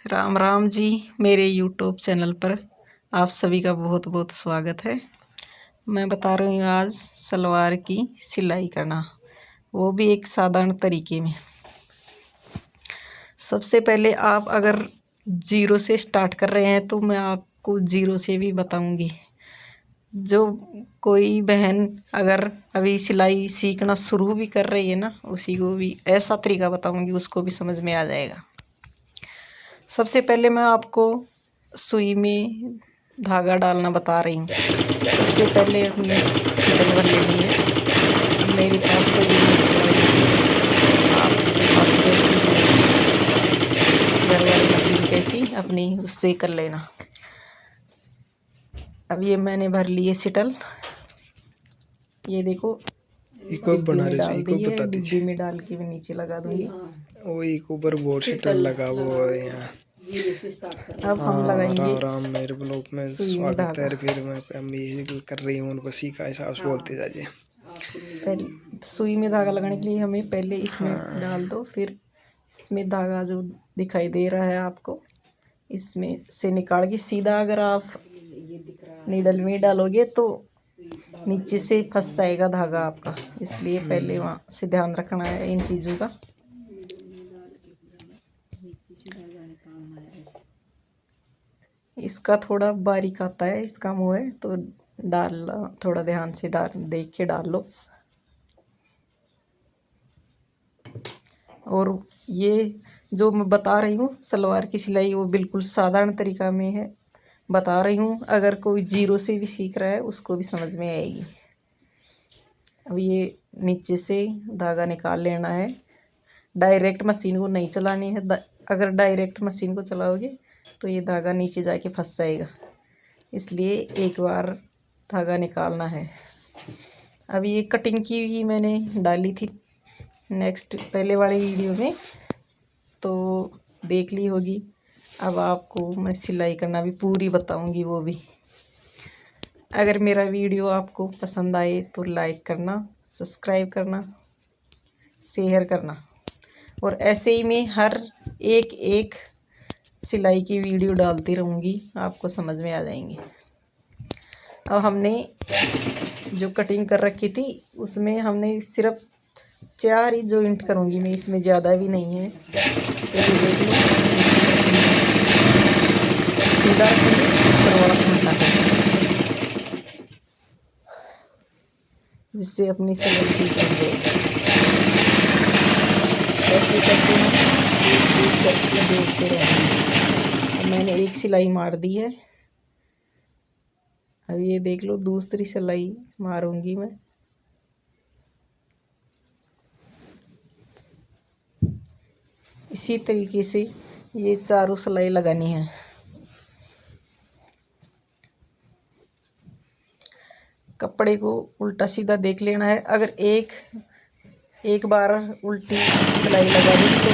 राम राम जी। मेरे YouTube channel पर आप सभी का बहुत बहुत स्वागत है। मैं बता रही हूँ आज सलवार की सिलाई करना, वो भी एक साधारण तरीके में। सबसे पहले आप अगर जीरो से स्टार्ट कर रहे हैं तो मैं आपको जीरो से भी बताऊंगी। जो कोई बहन अगर अभी सिलाई सीखना शुरू भी कर रही है ना, उसी को भी ऐसा तरीका बताऊंगी, उसको भी समझ में आ जाएगा। सबसे पहले मैं आपको सुई में धागा डालना बता रही हूँ। सबसे पहले हमने सिलाई भर लेनी है। मेरे पास तो ये आपके पास घर वाली मशीन कैसी अपनी, उससे कर लेना। अब ये मैंने भर लिए सिटल, ये देखो इसको बना रहे डाल दी है। बता डिब्बी दीजिए। में डाल के मैं नीचे लगा दूंगी। वो एक ऊपर बोर्ड सिटर लगा वो यहाँ। अब हम लगाएंगे राम राम, मेरे ब्लॉग में सुई में स्वागत धागा। है। फिर मैं ये कर रही हूँ, उनको सीखा हिसाब से बोलते जाइए। पहले सुई में धागा लगाने के लिए हमें पहले इसमें डाल दो, फिर इसमें धागा जो दिखाई दे रहा है आपको, इसमें से निकाल के सीधा अगर आप नीडल में डालोगे तो नीचे से फंस जाएगा धागा आपका, इसलिए पहले वहाँ से ध्यान रखना है इन चीज़ों का। इसका थोड़ा बारीक आता है, इसका मुँह है तो डाल थोड़ा ध्यान से देख के डाल लो। और ये जो मैं बता रही हूँ सलवार की सिलाई, वो बिल्कुल साधारण तरीका में है बता रही हूँ। अगर कोई जीरो से भी सीख रहा है उसको भी समझ में आएगी। अब ये नीचे से धागा निकाल लेना है। डायरेक्ट मशीन को नहीं चलानी है। अगर डायरेक्ट मशीन को चलाओगे तो ये धागा नीचे जाके फंस जाएगा, इसलिए एक बार धागा निकालना है। अब ये कटिंग की ही मैंने डाली थी नेक्स्ट पहले वाली वीडियो में, तो देख ली होगी। अब आपको मैं सिलाई करना भी पूरी बताऊंगी, वो भी। अगर मेरा वीडियो आपको पसंद आए तो लाइक करना, सब्सक्राइब करना, शेयर करना। और ऐसे ही मैं हर एक सिलाई की वीडियो डालती रहूँगी, आपको समझ में आ जाएंगे। अब हमने जो कटिंग कर रखी थी उसमें हमने सिर्फ 4 ही जॉइंट करूँगी मैं, इसमें ज़्यादा भी नहीं है। तो ये देख लो, सीधा ऊपर वाला उल्टा करेंगे, जिससे अपनी सिलाई ठीक बन जाएगी। ऐसे करके हम एक करके जोड़ते रहेंगे। अब मैंने एक सिलाई मार दी है। अब ये देख लो, दूसरी सिलाई मारूंगी मैं। इसी तरीके से ये चारों सिलाई लगानी है। कपड़े को उल्टा सीधा देख लेना है। अगर एक बार उल्टी सिलाई लगा दी तो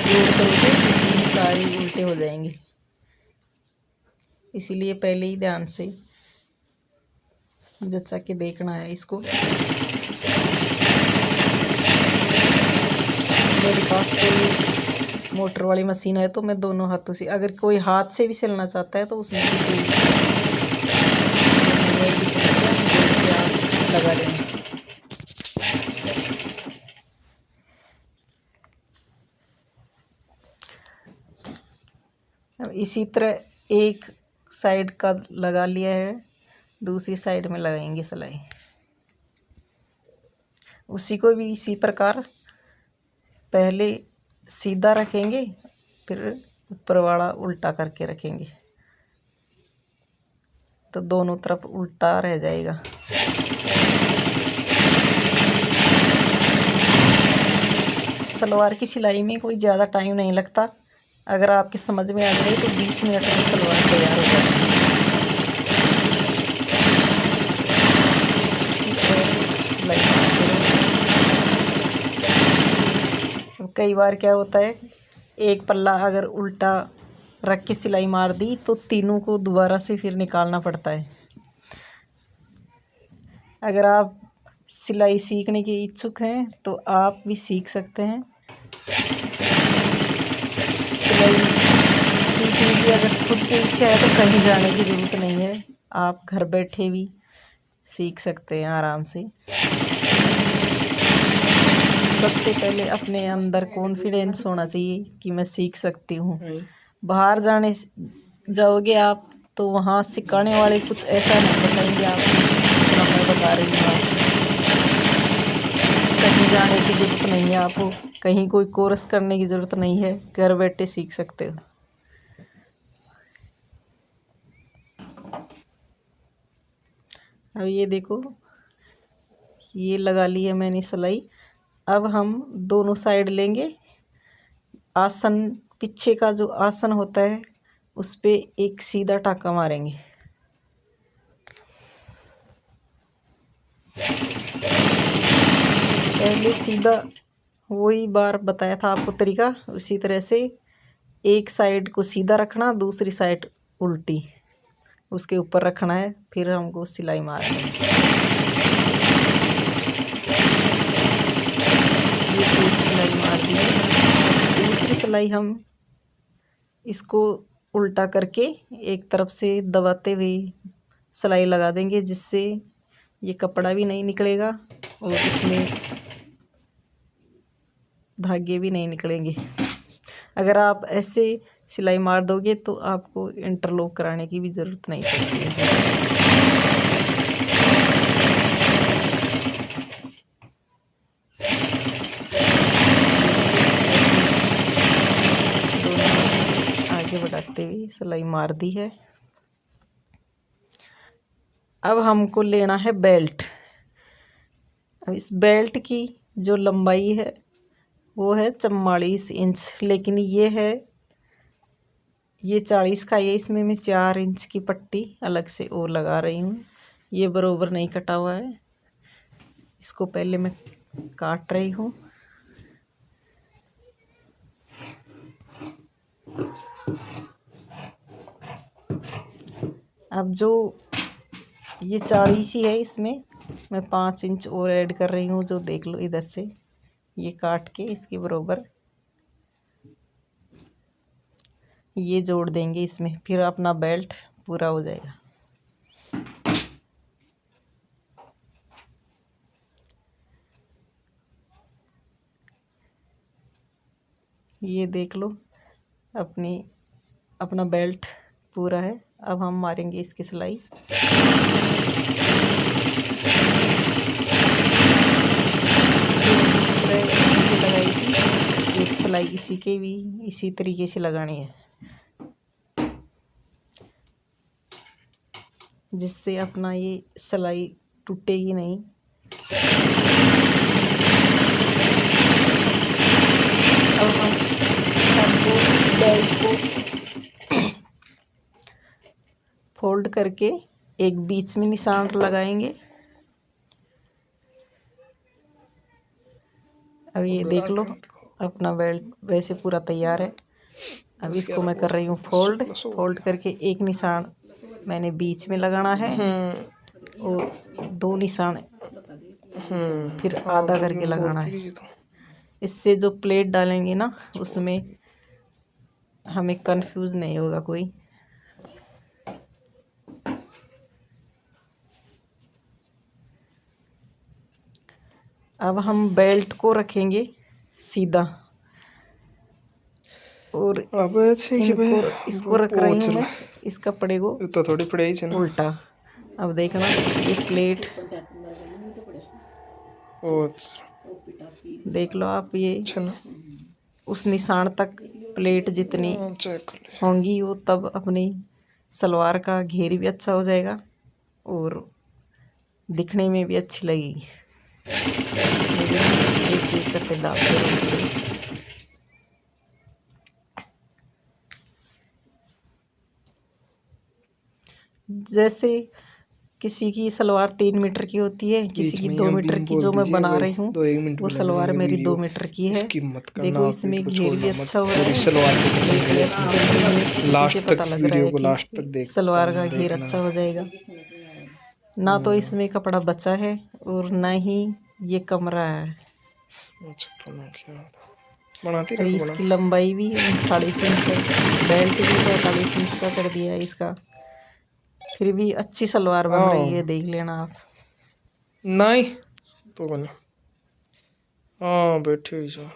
जोड़ करोगे तो सारी उल्टे हो जाएंगे, इसीलिए पहले ही ध्यान से जचा के देखना है इसको। मेरे पास कोई मोटर वाली मशीन है तो मैं दोनों हाथों से, अगर कोई हाथ से भी सिलना चाहता है तो उसमें भी लगा लेना। अब इसी तरह एक साइड का लगा लिया है, दूसरी साइड में लगाएंगे सिलाई। उसी को भी इसी प्रकार पहले सीधा रखेंगे, फिर ऊपर वाला उल्टा करके रखेंगे, तो दोनों तरफ उल्टा रह जाएगा। सलवार की सिलाई में कोई ज़्यादा टाइम नहीं लगता। अगर आपके समझ में आ जाए तो 20 मिनट में सलवार तैयार हो जाती है। कई बार क्या होता है, एक पल्ला अगर उल्टा रख के सिलाई मार दी तो तीनों को दोबारा से फिर निकालना पड़ता है। अगर आप सिलाई सीखने के इच्छुक हैं तो आप भी सीख सकते हैं। सिलाई खुद की इच्छा है तो कहीं जाने की ज़रूरत नहीं है, आप घर बैठे भी सीख सकते हैं आराम से। सबसे पहले अपने अंदर कॉन्फिडेंस होना चाहिए कि मैं सीख सकती हूँ। बाहर जाओगे आप तो वहाँ सिखाने वाले कुछ ऐसा नहीं बताएंगे आपको जितना मैं बता रही हूँ आपको। कहीं जाने की ज़रूरत नहीं है आपको, कहीं कोई कोर्स करने की ज़रूरत नहीं है, घर बैठे सीख सकते हो। अब ये देखो, ये लगा ली है मैंने सिलाई। अब हम दोनों साइड लेंगे, आसन पीछे का जो आसन होता है उस पे एक सीधा टाका मारेंगे। पहले सीधा वही बार बताया था आपको तरीका, उसी तरह से एक साइड को सीधा रखना, दूसरी साइड उल्टी उसके ऊपर रखना है, फिर हमको सिलाई मारनी है। ये एक सिलाई मार दी है। दूसरी सिलाई हम इसको उल्टा करके एक तरफ से दबाते हुए सिलाई लगा देंगे, जिससे ये कपड़ा भी नहीं निकलेगा और इसमें धागे भी नहीं निकलेंगे। अगर आप ऐसे सिलाई मार दोगे तो आपको इंटरलॉक कराने की भी ज़रूरत नहीं पड़ती है। आगे बढ़ाते हुए सिलाई मार दी है। अब हमको लेना है बेल्ट। अब इस बेल्ट की जो लंबाई है वो है 44 इंच, लेकिन ये 40 का है। इसमें मैं 4 इंच की पट्टी अलग से और लगा रही हूँ। ये बरोबर नहीं कटा हुआ है, इसको पहले मैं काट रही हूँ। अब जो ये 40 ही है, इसमें मैं 5 इंच और ऐड कर रही हूँ, जो देख लो इधर से ये काट के इसके बरोबर ये जोड़ देंगे इसमें, फिर अपना बेल्ट पूरा हो जाएगा। ये देख लो अपना बेल्ट पूरा है। अब हम मारेंगे इसकी सिलाई। लगाई थी एक सिलाई, इसी के भी इसी तरीके से लगानी है, जिससे अपना ये सिलाई टूटेगी नहीं। अब हम सबको बेल्ट को फोल्ड करके एक बीच में निशान लगाएंगे। अब ये देख लो अपना बेल्ट वैसे पूरा तैयार है। अब इसको मैं कर रही हूँ फोल्ड करके एक निशान मैंने बीच में लगाना है और 2 निशान फिर आधा करके लगाना है। इससे जो प्लेट डालेंगे ना उसमें हमें कंफ्यूज नहीं होगा कोई। अब हम बेल्ट को रखेंगे सीधा और इसको रख रही हूँ मैं इस कपड़े को तो थोड़ी पड़ेगी ना उल्टा। अब देखना ये प्लेट देख लो आप, ये उस निशान तक प्लेट जितनी होंगी वो तब अपनी सलवार का घेर भी अच्छा हो जाएगा और दिखने में भी अच्छी लगेगी। एक करके डालते रहेंगे। जैसे किसी की सलवार 3 मीटर की होती है, किसी की 2 मीटर की। जो मैं बना रही हूँ वो सलवार मेरी 2 मीटर की है। देखो इसमें घेर भी अच्छा हो रहा है, लास्ट से पता लग रहा है कि सलवार का घेर अच्छा हो जाएगा। ना तो इसमें कपड़ा बचा है और ना ही ये कमरा है। बनाती और रखो इसकी लंबाई भी 39 इंच है, बेल्ट भी 45 इंच का कर दिया है इसका। फिर भी अच्छी सलवार बन रही है, देख लेना आप। नहीं तो बना। हाँ बैठे हुई सो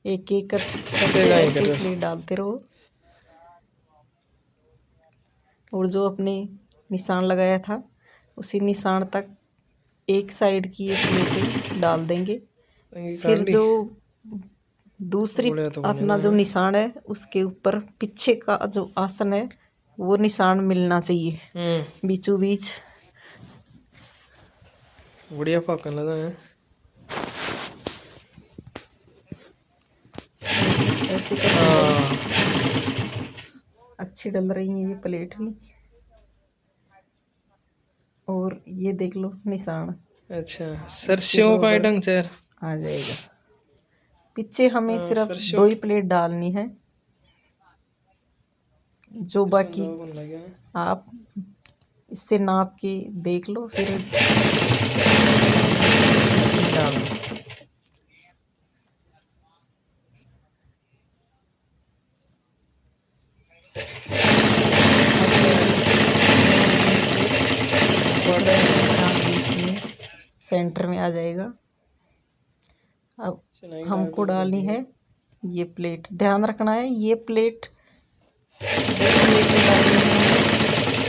एक एक करके देगा ही ऐसे कर ही प्लेट डालते रहो। और जो अपने निशान लगाया था उसी निशान तक एक साइड की ये प्लेटें डाल देंगे। फिर जो दूसरी बढ़िया तो अपना जो निशान है उसके ऊपर पीछे का जो आसन है वो निशान मिलना चाहिए बीचों बीच। बढ़िया पाकन लगा है। ऐसे करके अच्छी डल रही है ये प्लेट भी। और ये देख लो निशान अच्छा इसके सरसों का बरोबर ढंग चेर आ जाएगा। पीछे हमें सिर्फ सरसों 2 ही प्लेट डालनी है, जो बाकी आप इससे नाप के देख लो फिर डाल दो। सेंटर में आ जाएगा। अब हमको डालनी है ये प्लेट। ध्यान रखना है ये प्लेट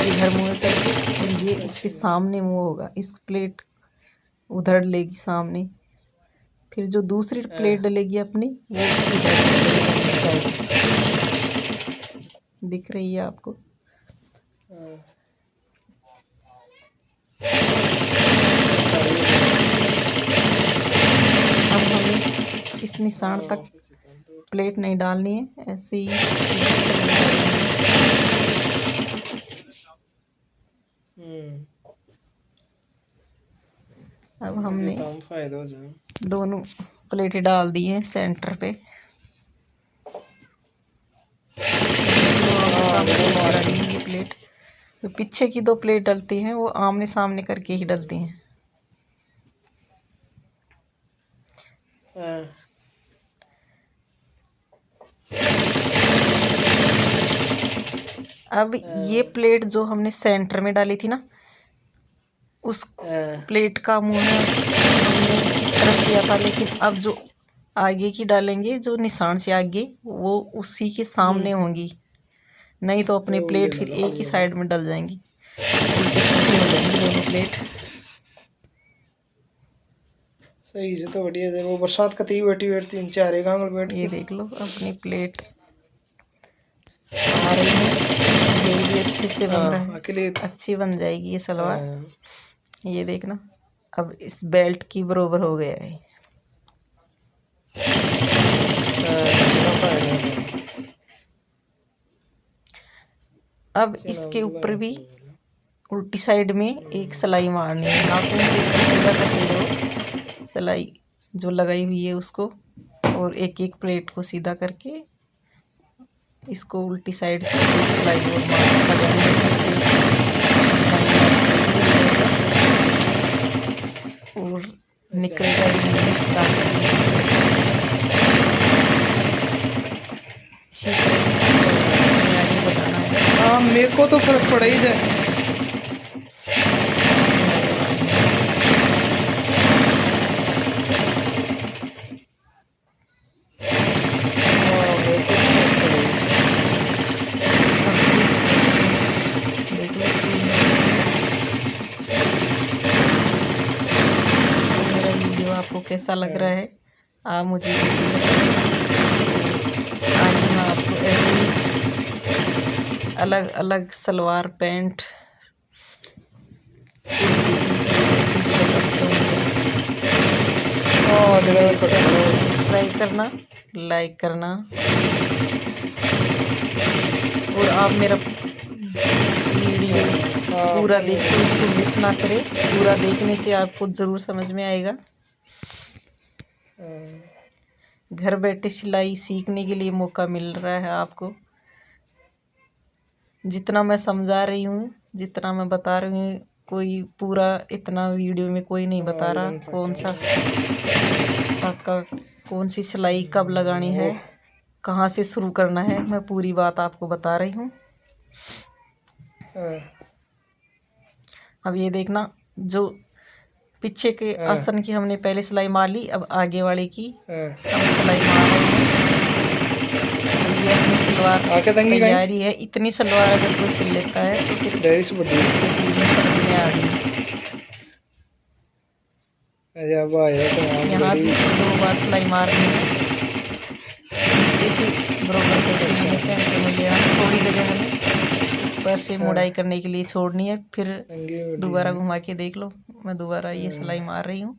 इधर मुँह करके, और ये उसके सामने मुँह होगा। इस प्लेट उधर लेगी सामने, फिर जो दूसरी प्लेट डलेगी अपनी वो इधर दिख रही है आपको। अब हमें इस निशान तक प्लेट नहीं डालनी है, ऐसे ही अब हमने दोनों प्लेटें डाल दी हैं सेंटर पे। ये प्लेट तो पीछे की 2 प्लेट डलती हैं वो आमने सामने करके ही डलती हैं। अब ये प्लेट जो हमने सेंटर में डाली थी ना उस प्लेट का मुंह हमने इस तरफ किया था, लेकिन अब जो आगे की डालेंगे जो निशान से आगे वो उसी के सामने होंगी, नहीं तो अपनी प्लेट फिर एक ही साइड में डल जाएंगी, उल्टे सीधे हो जाएंगी दोनों प्लेट। सही से तो बढ़िया है। वो बरसात का ती बैठी बैठती 3-4 आंगल बैठ ये देख लो अपनी प्लेट आ रही है, ये भी अच्छे से बन रहा है, अच्छी बन जाएगी ये सलवार। ये देखना अब इस बेल्ट की बरोबर हो गया है। अब इसके ऊपर भी उल्टी साइड में एक सिलाई मारनी है। नाखून से इसको सीधा करते रहो, सिलाई जो लगाई हुई है उसको, और एक एक प्लेट को सीधा करके इसको उल्टी साइड से सिलाई और और निकलेगा बताना है। हाँ मेरे को तो फर्क पड़ा ही जाए। आपको कैसा लग रहा है आप मुझे आज मैं आपको ऐसे अलग अलग सलवार पैंट सब्सक्राइब करना, लाइक करना, और आप मेरा वीडियो पूरा देखिए, इसको मिस ना करें। पूरा देखने से आपको ज़रूर समझ में आएगा। घर बैठे सिलाई सीखने के लिए मौका मिल रहा है आपको। जितना मैं समझा रही हूँ, जितना मैं बता रही हूँ, कोई पूरा इतना वीडियो में कोई नहीं बता रहा कौन सा पक्का कौन सी सिलाई कब लगानी है, कहाँ से शुरू करना है, मैं पूरी बात आपको बता रही हूँ। हाँ, अब ये देखना, जो पीछे के हाँ। आसन की हमने पहले सिलाई मार ली, अब आगे वाले की हाँ। हम सिलाई मार रहे हैं। ये अपनी सलवार आके तंगी कहीं तैयारी है। इतनी सलवार अगर कोई सिल लेता है तो फिर डेरी से बड़ी समझ में आ गई। अच्छा अब आया तो हम यहाँ भी बड़ी 2 बार सिलाई मारनी है। नीचे से बरोबर करके हमें सेंटर में ले आना, थोड़ी जगह हमें ऊपर से मुड़ाई करने के लिए छोड़नी है। फिर तंगी बड़ी दोबारा घुमा के देख लो, मैं दोबारा ये सिलाई मार रही हूँ।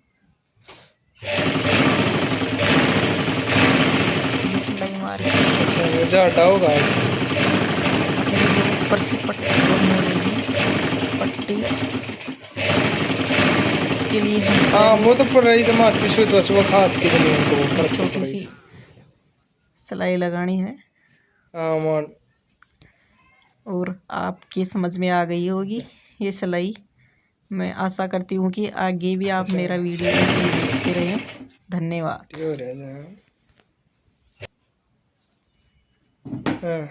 ये सिलाई मार के अच्छा मुझे हटाओगा अपनी जो ऊपर से पट्टी जो मुड़ेगी पट्टी, उसके लिए हम हाँ वो तो पड़ रही तो मात की सुई तो सुबह खाद की जमीन को ऊपर छोटी सी सिलाई लगानी है। हाँ मान और आपकी समझ में आ गई होगी ये सिलाई। मैं आशा करती हूँ कि आगे भी आप मेरा वीडियो देखते रहें। धन्यवाद। हो रहा है हाँ